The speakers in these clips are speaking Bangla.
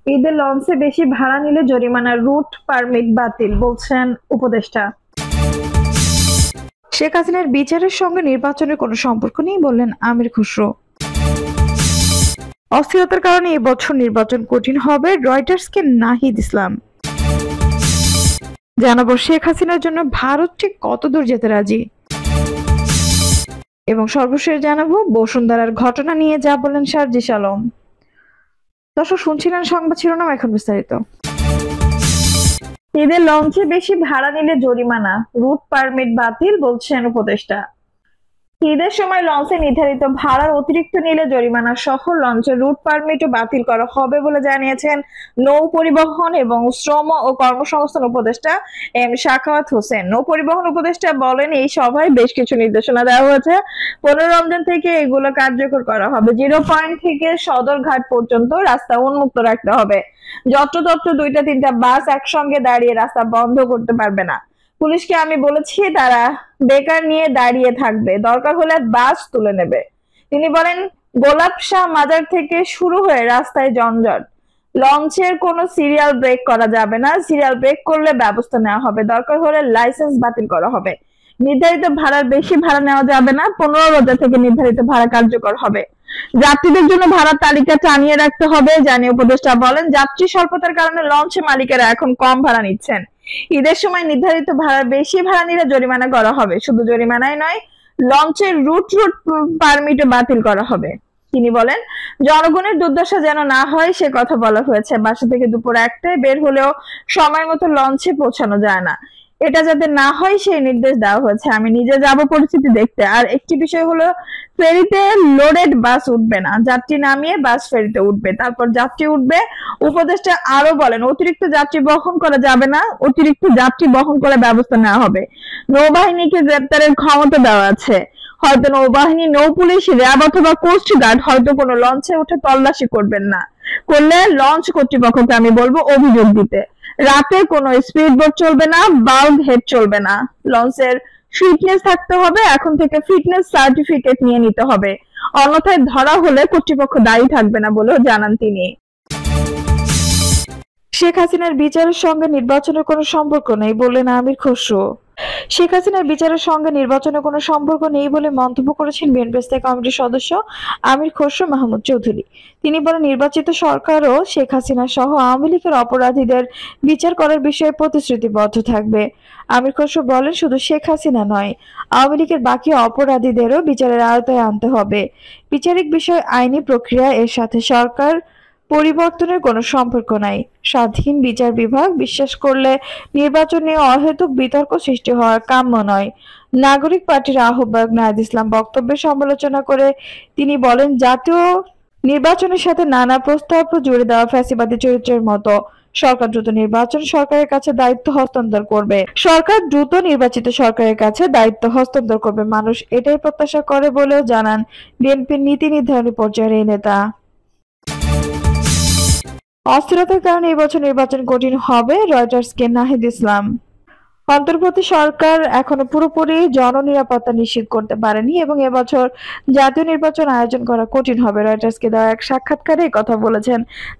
ঈদের লঞ্চে বেশি ভাড়া নিলে জরিমানা, রুট পারমিট বাতিল, বলছেন উপদেষ্টা। শেখ হাসিনার বিচারের সঙ্গে নির্বাচনের কোনো সম্পর্ক নেই বললেন আমির খসরু। অস্থিরতার কারণে এবছর নির্বাচন কঠিন হবে, রয়টার্সকে নাহিদ ইসলাম। জানাবো শেখ হাসিনার জন্য ভারত ঠিক কত দূর যেতে রাজি, এবং সর্বশেষ জানাবো বসুন্ধরার ঘটনা নিয়ে যা বললেন সার্জিস আলম। দর্শক শুনছিলেন সংবাদ শিরোনাম, এখন বিস্তারিত। ঈদের লঞ্চে বেশি ভাড়া নিলে জরিমানা, রুট পারমিট বাতিল, বলছেন উপদেষ্টা। ঈদের সময় লঞ্চে নির্ধারিত ভাড়ার অতিরিক্ত নিলে জরিমানা সহ লঞ্চের রুট পারমিটও বাতিল করা হবে বলে জানিয়েছেন নৌ পরিবহন এবং শ্রম ও কর্মসংস্থান উপদেষ্টা এম সাখাওয়াত হোসেন। নৌ পরিবহন উপদেষ্টা বলেন, এই সভায় বেশ কিছু নির্দেশনা দেওয়া হয়েছে। 15 রমজান থেকে এগুলো কার্যকর করা হবে। 0 পয়েন্ট থেকে সদরঘাট পর্যন্ত রাস্তা উন্মুক্ত রাখতে হবে। যত্রতত্র 2-3টা বাস একসঙ্গে দাঁড়িয়ে রাস্তা বন্ধ করতে পারবে না। পুলিশকে আমি বলেছি তারা বেকার নিয়ে দাঁড়িয়ে থাকবে, দরকার হলে বাস তুলে নেবে। তিনি বলেন, গোলাপ শাহ মাজার থেকে শুরু হয়ে রাস্তায় যানজট। লঞ্চের কোনো সিরিয়াল ব্রেক করা যাবে না, সিরিয়াল ব্রেক করলে ব্যবস্থা নেওয়া হবে, দরকার হলে লাইসেন্স বাতিল করা হবে। নির্ধারিত ভাড়ার বেশি ভাড়া নেওয়া যাবে না, 15 রোজা থেকে নির্ধারিত ভাড়া কার্যকর হবে। যাত্রীদের জন্য ভাড়ার তালিকা টানিয়ে রাখতে হবে, জানিয়ে উপদেষ্টা বলেন, যাত্রী স্বল্পতার কারণে লঞ্চ মালিকেরা এখন কম ভাড়া নিচ্ছেন। ঈদের সময় নির্ধারিত ভাড়ার বেশি ভাড়া নিলে জরিমানা করা হবে। শুধু জরিমানাই নয়, লঞ্চের রুট পারমিটও বাতিল করা হবে। তিনি বলেন, জনগণের দুর্দশা যেন না হয় সে কথা বলা হয়েছে। বাসা থেকে দুপুর 1টায় বের হলেও সময় মতো লঞ্চে পৌঁছানো যায় না, এটা যাতে না হয় সেই নির্দেশ দেওয়া হয়েছে। আমি নিজে যাব পরিস্থিতি দেখতে। আর একটি বিষয় হলো, ফেরিতে লোডেড বাস উঠবে না, যাত্রী নামিয়ে বাস ফেরিতে উঠবে, তারপর যাত্রী উঠবে। উপদেষ্টা আরো বলেন, অতিরিক্ত যাত্রী বহন করা যাবে না, অতিরিক্ত যাত্রী বহন করার ব্যবস্থা নেওয়া হবে। নৌবাহিনীকে গ্রেপ্তারের ক্ষমতা দেওয়া আছে। হয়তো নৌবাহিনী, নৌপুলিশ, র্যাব অথবা কোস্ট গার্ড হয়তো কোনো লঞ্চে উঠে তল্লাশি করবেন না, করলে লঞ্চ কর্তৃপক্ষকে আমি বলবো অভিযোগ দিতে। রাতে কোনো স্পিড বোট চলবে না, বাল্ব হেড চলবে না। লঞ্চের ফিটনেস থাকতে হবে, এখন থেকে ফিটনেস সার্টিফিকেট নিয়ে নিতে হবে, অন্যথায় ধরা হলে কর্তৃপক্ষ দায়ী থাকবে না বলেও জানান তিনি। শেখ হাসিনার বিচারের সঙ্গে নির্বাচনের কোনো সম্পর্ক নেই বললেন আমির খসরু। শেখ হাসিনার বিচারের সঙ্গে নির্বাচনের কোনো সম্পর্ক নেই বলে মন্তব্য করেছেন বিএনপি স্থায়ী কমিটির সদস্য আমির খসরু মাহমুদ চৌধুরী। তিনি বলেন, নির্বাচিত সরকারও শেখ হাসিনা সহ আওয়ামী লীগের অপরাধীদের বিচার করার বিষয়ে প্রতিশ্রুতিবদ্ধ থাকবে। আমির খসরু বলেন, শুধু শেখ হাসিনা নয়, আওয়ামী লীগের বাকি অপরাধীদেরও বিচারের আওতায় আনতে হবে। বিচারিক বিষয় আইনি প্রক্রিয়া, এর সাথে সরকার পরিবর্তনের কোনো সম্পর্ক নাই। স্বাধীন বিচার বিভাগ বিশ্বাস করলে নির্বাচন নিয়ে অহেতুক বিতর্ক সৃষ্টি হওয়ার কাম্য নয়। নাগরিক পার্টির আহ্বায়ক নাহিদ ইসলাম বক্তব্যের সমালোচনা করে তিনি বলেন, জাতীয় নির্বাচনের সাথে নানা প্রস্তাব জুড়ে দেওয়া ফ্যাসিবাদী চরিত্রের মতো। সরকার দ্রুত নির্বাচন সরকারের কাছে দায়িত্ব হস্তান্তর করবে। সরকার দ্রুত নির্বাচিত সরকারের কাছে দায়িত্ব হস্তান্তর করবে, মানুষ এটাই প্রত্যাশা করে বলেও জানান বিএনপির নীতি নির্ধারণী পর্যায়ের এই নেতা। অস্থিরতার কারণে এবছর নির্বাচন কঠিন হবে, রয়টার্সকে নাহিদ ইসলাম। অন্তর্বর্তী সরকার এখনো পুরোপুরি জননিরাপত্তা নিশ্চিত করতে পারেনি এবং এবছর জাতীয় নির্বাচন আয়োজন করা কঠিন হবে। রয়টার্সকে দেওয়া এক সাক্ষাৎকারে কথা বলেছেন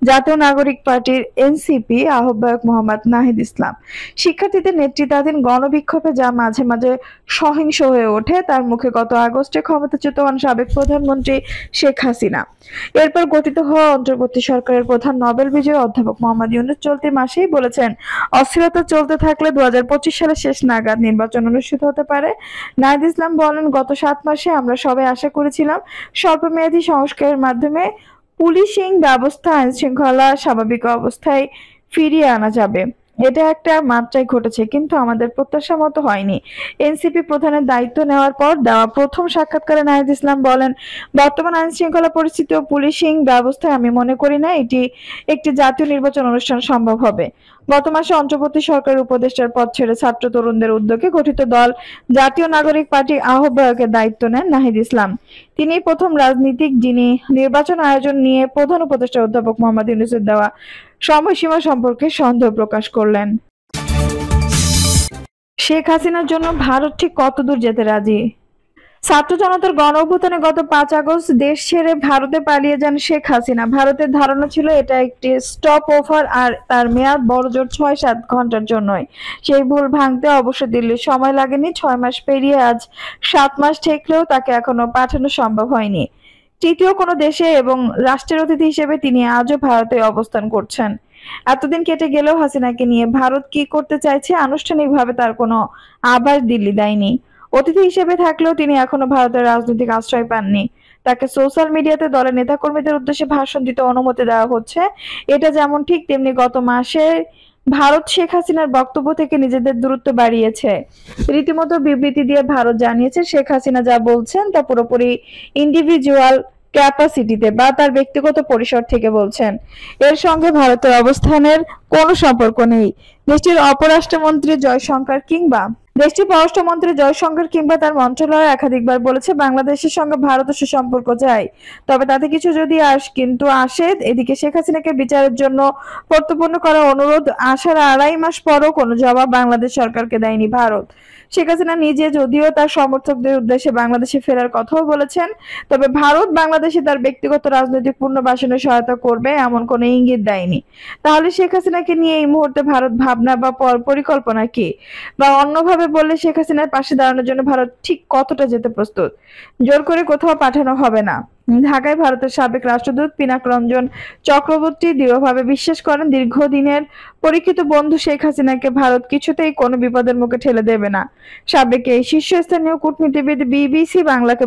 জাতীয় নাগরিক পার্টির এনসিপি আহ্বায়ক মোহাম্মদ নাহিদ ইসলাম। শিক্ষার্থীদের নেতৃত্বাধীন গণবিক্ষোভে যা মাঝে মাঝে সহিংস হয়ে ওঠে, তার মুখে গত আগস্টে ক্ষমতাচ্যুত হন সাবেক প্রধানমন্ত্রী শেখ হাসিনা। এরপর গঠিত হওয়া অন্তর্বর্তী সরকারের প্রধান নোবেল বিজয়ী অধ্যাপক মোহাম্মদ ইউনূস চলতি মাসেই বলেছেন, অস্থিরতা চলতে থাকলে 2025 সালের শেষ নাগাদ নির্বাচন অনুষ্ঠিত হতে পারে। নাহিদ ইসলাম বলেন, গত 7 মাসে আমরা সবাই আশা করেছিলাম স্বল্পমেয়াদী সংস্কারের মাধ্যমে পুলিশিং ব্যবস্থা, আইন শৃঙ্খলা স্বাভাবিক অবস্থায় ফিরিয়ে আনা যাবে। এটা একটা মাত্রায় ঘটেছে, কিন্তু আমাদের প্রত্যাশা মতো হয়নি। এনসিপি প্রধানের দায়িত্ব নেওয়ার পর দেওয়া প্রথম সাক্ষাৎকারে নাহিদ ইসলাম বলেন, বর্তমান আইন শৃঙ্খলা পরিস্থিতি ও পুলিশিং ব্যবস্থায় আমি মনে করি না একটি জাতীয় নির্বাচন অনুষ্ঠান সম্ভব হবে। গত মাসে অন্তর্বর্তী সরকারের উপদেষ্টার পদ ছেড়ে ছাত্র তরুণদের উদ্যোগে গঠিত দল জাতীয় নাগরিক পার্টি আহ্বায়কের দায়িত্ব নেন নাহিদ ইসলাম। তিনি প্রথম রাজনীতিক যিনি নির্বাচন আয়োজন নিয়ে প্রধান উপদেষ্টা অধ্যাপক মোহাম্মদ ইউনূসের দেওয়া সময়সীমা সম্পর্কে সন্দেহ প্রকাশ করলেন। শেখ হাসিনার জন্য ভারত ঠিক কতদূর যেতে রাজি? ছাত্র জনতার গণ অভ্যুত্থানে গত 5 আগস্ট দেশ ছেড়ে ভারতে পালিয়ে যান শেখ হাসিনা। ভারতের ধারণা ছিল এটা একটি স্টপ ওভার আর তার মেয়াদ বড়জোর 6-7 ঘন্টার জন্যই। সেই ভুল ভাঙতে অবশ্য দিল্লির সময় লাগেনি। 6 মাস পেরিয়ে আজ 7 মাস ঠেকলেও তাকে এখনো পাঠানো সম্ভব হয়নি। তৃতীয় কোনো দেশে এবং রাষ্ট্রের অতিথি হিসেবে তিনি আজও ভারতে অবস্থান করছেন। এতদিন কেটে গেলেও হাসিনাকে নিয়ে ভারত কি করতে চাইছে আনুষ্ঠানিকভাবে তার কোনো আভাস দিল্লি দেয়নি। অতিথি হিসেবে থাকলেও তিনি এখনো ভারতের রাজনৈতিক আশ্রয় পাননি। তাকে সোশ্যাল মিডিয়াতে দলের নেতাকর্মীদের উদ্দেশ্যে ভাষণ দিতে অনুমতি দেওয়া হচ্ছে। এটা যেমন ঠিক তেমনি গত মাসে ভারত শেখ হাসিনার বক্তব্য থেকে নিজেদের দূরত্ব বাড়িয়েছে। রীতিমতো বিবৃতি দিয়ে ভারত জানিয়েছে শেখ হাসিনা যা বলছেন তা পুরোপুরি ইন্ডিভিজুয়াল ক্যাপাসিটিতে বা তার ব্যক্তিগত পরিসর থেকে বলছেন। এর সঙ্গে ভারতের অবস্থানের কোনো সম্পর্ক নেই। দেশটির পররাষ্ট্রমন্ত্রী জয়শঙ্কর কিংবা তার মন্ত্রণালয় একাধিকবার বলেছে বাংলাদেশের সঙ্গে ভারতের সুসম্পর্ক চাই, তবে তাতে কিছু যদি আসে। এদিকে শেখ হাসিনাকে বিচারের জন্য প্রত্যর্পণ করা অনুরোধ আসার 2.5 মাস পরও কোনো জবাব বাংলাদেশ সরকারকে দেয়নি ভারত। শেখ হাসিনা নিজে যদিও তার সমর্থকদের উদ্দেশ্যে বাংলাদেশে ফেরার কথাও বলেছেন, তবে ভারত বাংলাদেশে তার ব্যক্তিগত রাজনৈতিক পুনর্বাসনে সহায়তা করবে এমন কোনো ইঙ্গিত দেয়নি। তাহলে শেখ হাসিনাকে নিয়ে এই মুহূর্তে ভারত ভাবনা বা পরিকল্পনা কি, বা অন্যভাবে বললে শেখ হাসিনার পাশে দাঁড়ানোর জন্য ভারত ঠিক কতটা যেতে প্রস্তুত? জোর করে কোথাও পাঠানো হবে না। ঢাকায় ভারতের সাবেক রাষ্ট্রদূত পিনাক রঞ্জন চক্রবর্তী দৃঢ়ভাবে বিশ্বাস করেন দীর্ঘদিনের পরীক্ষিত বন্ধু শেখ হাসিনাকে ভারত কিছুতেই কোনো বিপদের মুখে ঠেলে দেবে না। সাবেক এই শীর্ষস্থানীয় কূটনীতিবিদ বিবিসি বাংলাকে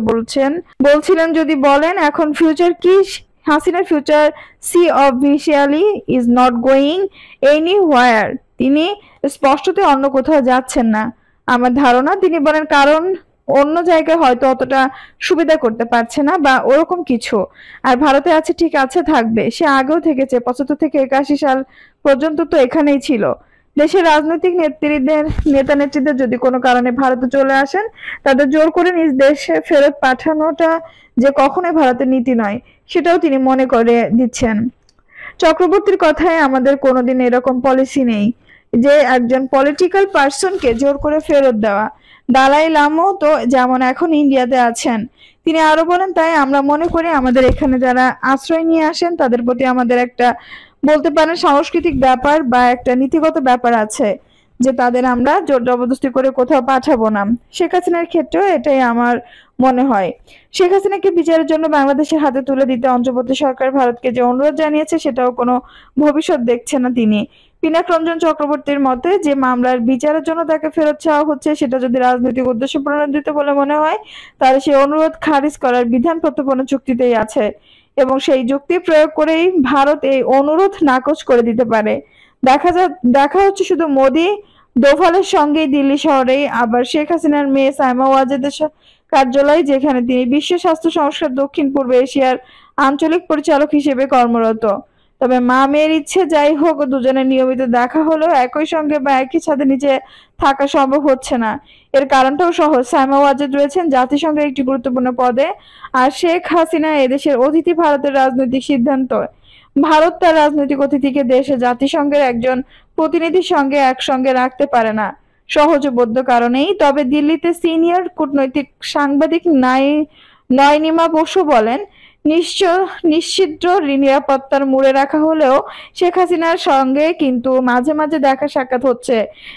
বলছিলেন যদি বলেন এখন ফিউচার কি, হাসিনার future she officially is not going anywhere. তিনি স্পষ্টতই অন্য কোথাও যাচ্ছেন না। আমার ধারণা তিনি বলেন কারণ অন্য জায়গায় হয়তো অতটা সুবিধা করতে পারছে না বা ওরকম কিছু। আর ভারতে আছে, ঠিক আছে, থাকবে। সে আগেও থেকেছে, 75 থেকে 81 সাল পর্যন্ত তো এখানেই ছিল। দেশের রাজনৈতিক নেতা নেত্রীদের যদি কোনো কারণে ভারতে চলে আসেন, তাদের জোর করে নিজ দেশে ফেরত পাঠানোটা যে কখনোই ভারতের নীতি নয়, সেটাও তিনি মনে করে দিচ্ছেন। চক্রবর্তীর কথায় আমাদের কোনোদিন এরকম পলিসি নেই যে একজন পলিটিক্যাল পার্সনকে জোর করে ফেরত দেওয়া। দালাই লামা তো যেমন এখন ইন্ডিয়াতে আছেন। তিনি আরো বলেন তাই আমরা মনে করি আমাদের এখানে যারা আশ্রয় নিয়ে আসেন তাদের প্রতি আমাদের একটা বলতে পারেন সাংস্কৃতিক ব্যাপার বা একটা নীতিগত ব্যাপার আছে যে তাদের আমরা জোর জবরদস্তি করে কোথাও পাঠাবো না। শেখ হাসিনার ক্ষেত্রেও এটাই আমার মনে হয়। শেখ হাসিনাকে বিচারের জন্য বাংলাদেশের হাতে তুলে দিতে অন্তর্বর্তী সরকার ভারতকে যে অনুরোধ জানিয়েছে সেটাও কোনো ভবিষ্যৎ দেখছে না তিনি। পিনাক রঞ্জন চক্রবর্তীর মতে যে মামলার বিচারের জন্য তাকে ফেরত চাওয়া হচ্ছে সেটা যদি রাজনৈতিক উদ্দেশ্য প্রণোদিত বলে মনে হয় তাহলে সেই অনুরোধ খারিজ করার বিধান প্রত্যর্পণ চুক্তিতেই আছে এবং সেই যুক্তি প্রয়োগ করেই ভারত এই অনুরোধ নাকচ করে দিতে পারে। দেখা হচ্ছে শুধু মোদি দোভালের সঙ্গেই দিল্লি শহরেই আবার শেখ হাসিনার মেয়ে সাইমা ওয়াজেদের কার্যালয়, যেখানে তিনি বিশ্ব স্বাস্থ্য সংস্থার দক্ষিণ পূর্ব এশিয়ার আঞ্চলিক পরিচালক হিসেবে কর্মরত। তবে মা মেয়ের ইচ্ছে যাই হোক, দুজনের নিয়মিত দেখা হলেও একই সঙ্গে বা একই ছাদের নিচে থাকা সম্ভব হচ্ছে না। এর কারণটাও সহজ, সাইমা ওয়াজেদ রয়েছেন জাতিসংঘের একটি গুরুত্বপূর্ণ পদে, আর শেখ হাসিনা এদেশের অতিথি। ভারতের রাজনৈতিক সিদ্ধান্ত, ভারত তার রাজনৈতিক অতিথিকে দেশে জাতিসংঘের একজন প্রতিনিধির সঙ্গে একসঙ্গে রাখতে পারে না সহজবোধ্য কারণেই। তবে দিল্লিতে সিনিয়র কূটনৈতিক সাংবাদিক নয়নিমা বসু বলেন নিশ্চিদ্র নিরাপত্তার মুড়ে রাখা হলেও শেখ হাসিনার সঙ্গে কিন্তু মাঝে মাঝে দেখা সাক্ষাৎ হচ্ছে।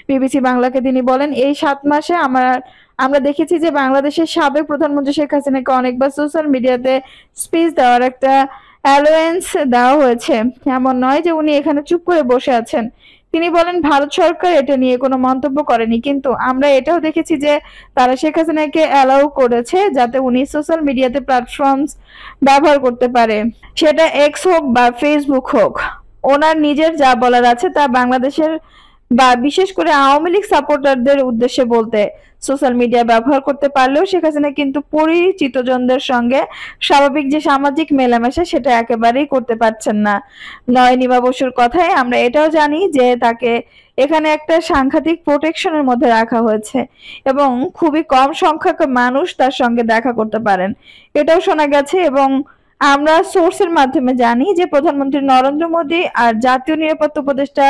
বিবিসি বাংলাকে তিনি বলেন এই 7 মাসে আমরা দেখেছি যে বাংলাদেশের সাবেক প্রধানমন্ত্রী শেখ হাসিনাকে অনেকবার সোশ্যাল মিডিয়াতে স্পিচ দেওয়ার একটা অ্যালোয়েন্স দেওয়া হয়েছে। এমন নয় যে উনি এখানে চুপ করে বসে আছেন। তিনি বলেন ভারত সরকার এটা নিয়ে কোনো মন্তব্য করেনি, কিন্তু আমরা এটাও দেখেছি যে তারা শেখ হাসিনাকে অ্যালাউ করেছে যাতে উনি সোশ্যাল মিডিয়াতে প্ল্যাটফর্মস ব্যবহার করতে পারে, সেটা এক্স হোক বা ফেসবুক হোক। ওনার নিজের যা বলার আছে তা বাংলাদেশের বা বিশেষ করে আওয়ামী লীগ সাপোর্টারদের উদ্দেশ্যে বলতে সোশ্যাল মিডিয়া ব্যবহার করতে পারলেও শেখ হাসিনা কিন্তু পরিচিতজনদের সঙ্গে স্বাভাবিক যে সামাজিক মেলামেশা সেটা একেবারেই করতে পারছেন না। নয়নিমা বসুর কথায় আমরা এটাও জানি যে তাকে এখানে একটা সাংঘাতিক প্রোটেকশনের মধ্যে রাখা হয়েছে এবং খুবই কম সংখ্যক মানুষ তার সঙ্গে দেখা করতে পারেন, এটাও শোনা গেছে। এবং আমরা সোর্সের মাধ্যমে জানি যে প্রধানমন্ত্রী নরেন্দ্র মোদী আর জাতীয় নিরাপত্তা উপদেষ্টা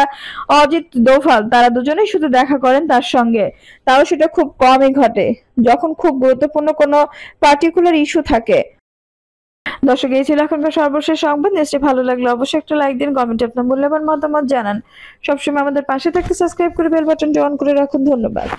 অজিত দোভাল তারা দুজনেই শুধু দেখা করেন তার সঙ্গে, তাও সেটা খুব কমই ঘটে যখন খুব গুরুত্বপূর্ণ কোনো পার্টিকুলার ইস্যু থাকে। দর্শক, এই ছিল এখনকার সর্বশেষ সংবাদ। নিশ্চয়ই ভালো লাগলে অবশ্যই একটা লাইক দিন, কমেন্টে আপনার মূল্যবান মতামত জানান। সবসময় আমাদের পাশে থাকতে সাবস্ক্রাইব করে বেল বাটনটি অন করে রাখুন। ধন্যবাদ।